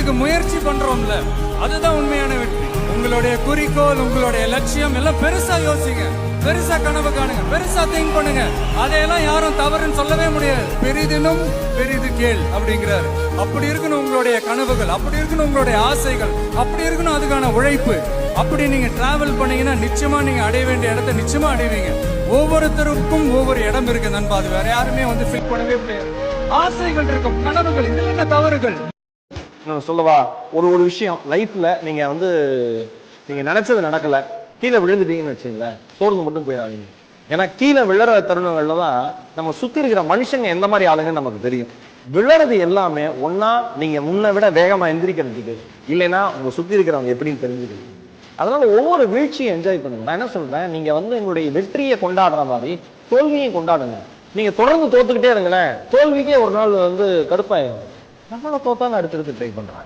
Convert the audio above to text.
அடையறதுக்கு முயற்சி பண்றோம்ல, அதுதான் உண்மையான வெற்றி. உங்களுடைய குறிக்கோள், உங்களுடைய லட்சியம் எல்லாம் பெருசா யோசிங்க, பெருசா கனவு காணுங்க, பெருசா திங்க் பண்ணுங்க. அதையெல்லாம் யாரும் தவறுன்னு சொல்லவே முடியாது. பெரிதினும் பெரிது கேள் அப்படிங்கிறாரு. அப்படி இருக்கணும் உங்களுடைய கனவுகள், அப்படி இருக்கணும் உங்களுடைய ஆசைகள், அப்படி இருக்கணும் அதுக்கான உழைப்பு. அப்படி நீங்க டிராவல் பண்ணீங்கன்னா நிச்சயமா நீங்க அடைய வேண்டிய இடத்தை நிச்சயமா அடைவீங்க. ஒவ்வொருத்தருக்கும் ஒவ்வொரு இடம் இருக்கு நண்பா. அது வேற யாருமே வந்து ஃபில் பண்ணவே முடியாது. ஆசைகள் இருக்கும், கனவுகள், இது என்ன தவறுகள் சொல்லவா? ஒரு ஒரு விஷயம் லைஃப்ல நீங்க வந்து நீங்க நினைச்சது நடக்கல, கீழே விழுந்துட்டீங்கன்னு வச்சுங்களேன், சோர்ந்து மட்டும் போயிடாதீங்க. ஏன்னா கீழே விழற தருணங்கள்ல தான் நம்ம சுத்தி இருக்கிற மனுஷங்க எந்த மாதிரி ஆளுங்கன்னு நமக்கு தெரியும். விழறது எல்லாமே ஒன்னா நீங்க முன்ன விட வேகமா எந்திரிக்கிறதுக்கு, இல்லைன்னா உங்க சுத்தி இருக்கிறவங்க எப்படின்னு தெரிஞ்சுக்கிறது. அதனால ஒவ்வொரு வீழ்ச்சியும் என்ஜாய் பண்ணுங்க. நான் என்ன சொல்றேன், நீங்க வந்து உங்களுடைய வெற்றியை கொண்டாடுற மாதிரி தோல்வியும் கொண்டாடுங்க. நீங்க தொடர்ந்து தோத்துக்கிட்டே இருங்களேன், தோல்விக்கே ஒரு நாள் வந்து கடுப்பாயிடும். நம்மள தோத்தான்னு அடுத்தடுத்து ட்ரை பண்றாங்க.